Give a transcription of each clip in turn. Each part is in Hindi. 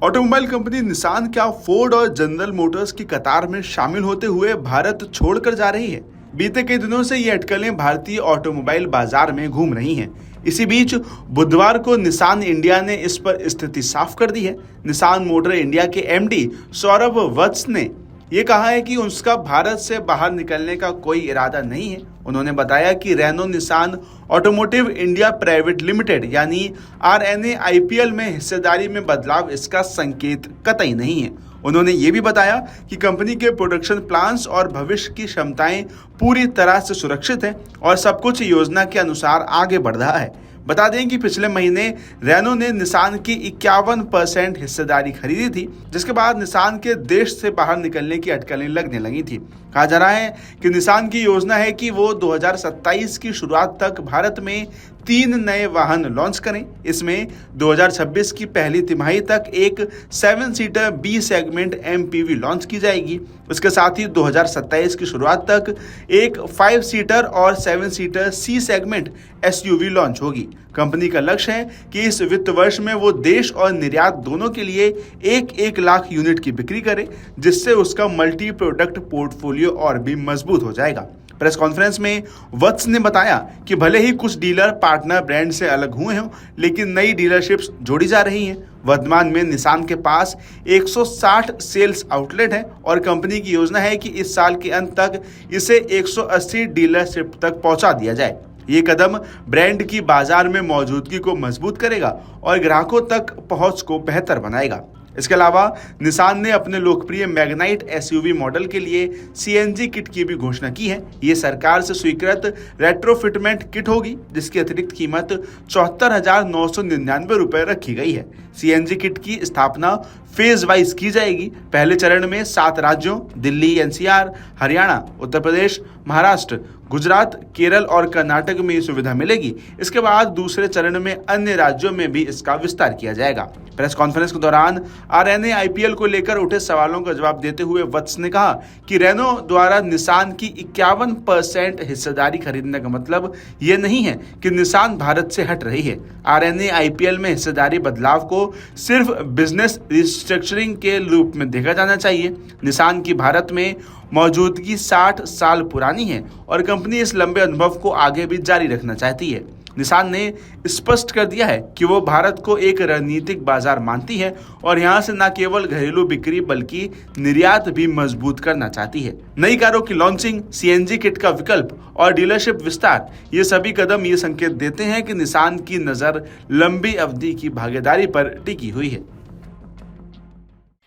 ऑटोमोबाइल कंपनी निसान क्या फोर्ड और जनरल मोटर्स की कतार में शामिल होते हुए भारत छोड़कर जा रही है? बीते कई दिनों से ये अटकलें भारतीय ऑटोमोबाइल बाजार में घूम रही हैं। इसी बीच बुधवार को निसान इंडिया ने इस पर स्थिति साफ कर दी है। निसान मोटर इंडिया के एमडी सौरभ वत्स ने ये कहा है कि उसका भारत से बाहर निकलने का कोई इरादा नहीं है। उन्होंने बताया कि Renault Nissan automotive India private limited यानी आरएनए आईपीएल में हिस्सेदारी में बदलाव इसका संकेत कतई नहीं है। उन्होंने ये भी बताया कि कंपनी के प्रोडक्शन प्लान्स और भविष्य की क्षमताएं पूरी तरह से सुरक्षित हैं और सब कुछ योजना के अनुसार आगे बढ़ रहा है। बता दें कि पिछले महीने रेनो ने निसान की 51% हिस्सेदारी खरीदी थी, जिसके बाद निसान के देश से बाहर निकलने की अटकलें लगने लगी थी। कहा जा रहा है कि निसान की योजना है कि वो 2027 की शुरुआत तक भारत में 3 नए वाहन लॉन्च करें। इसमें 2026 की पहली तिमाही तक एक 7 seater B segment MPV launch की जाएगी। इसके साथ ही 2027 की शुरुआत तक एक 5 सीटर और 7 seater C segment SUV launch होगी। कंपनी का लक्ष्य है कि इस वित्त वर्ष में वो देश और निर्यात दोनों के लिए 1 लाख यूनिट की बिक्री करे, जिससे उसका मल्टी प्रोडक्ट पोर्टफोलियो और भी मजबूत हो जाएगा। प्रेस कॉन्फ्रेंस में वत्स ने बताया कि भले ही कुछ डीलर पार्टनर ब्रांड से अलग हुए हों, लेकिन नई डीलरशिप्स जोड़ी जा रही हैं। वर्तमान में निसान के पास 160 सेल्स आउटलेट हैं और कंपनी की योजना है कि इस साल के अंत तक इसे 180 डीलरशिप तक पहुंचा दिया जाए। ये कदम ब्रांड की बाजार में मौजूदगी को मजबूत करेगा और ग्राहकों तक पहुंच को बेहतर बनाएगा। इसके अलावा निसान ने अपने लोकप्रिय मैग्नाइट एसयूवी मॉडल के लिए सीएनजी किट की भी घोषणा की है। ये सरकार से स्वीकृत रेट्रोफिटमेंट किट होगी, जिसकी अतिरिक्त कीमत 74,999 रुपए रखी गई है। सीएनजी किट की स्थापना फेज वाइज की जाएगी। पहले चरण में 7 राज्यों दिल्ली, एनसीआर, हरियाणा, उत्तर प्रदेश, महाराष्ट्र, गुजरात, केरल और कर्नाटक में ये सुविधा मिलेगी। इसके बाद दूसरे चरण में अन्य राज्यों में भी इसका विस्तार किया जाएगा। प्रेस कॉन्फ्रेंस के दौरान आरएनए आईपीएल को लेकर उठे सवालों का जवाब देते हुए वत्स ने कहा कि रेनो द्वारा निसान की 51% हिस्सेदारी खरीदने का मतलब ये नहीं है कि निसान भारत से हट रही है। आरएनए आईपीएल में हिस्सेदारी बदलाव को सिर्फ बिजनेस रिस्ट्रक्चरिंग के रूप में देखा जाना चाहिए। निसान की भारत में मौजूदगी 60 साल पुरानी है और कंपनी इस लंबे अनुभव को आगे भी जारी रखना चाहती है। निसान ने स्पष्ट कर दिया है कि वो भारत को एक रणनीतिक बाजार मानती है और यहाँ से न केवल घरेलू बिक्री बल्कि निर्यात भी मजबूत करना चाहती है। नई कारों की लॉन्चिंग, सीएनजी किट का विकल्प और डीलरशिप विस्तार, ये सभी कदम ये संकेत देते हैं कि निसान की नज़र लंबी अवधि की भागीदारी पर टिकी हुई है।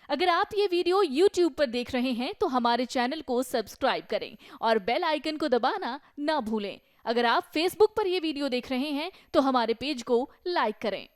अगर आप ये वीडियो YouTube पर देख रहे हैं तो हमारे चैनल को सब्सक्राइब करें और बेल आइकन को दबाना ना भूलें। अगर आप Facebook पर ये वीडियो देख रहे हैं तो हमारे पेज को लाइक करें।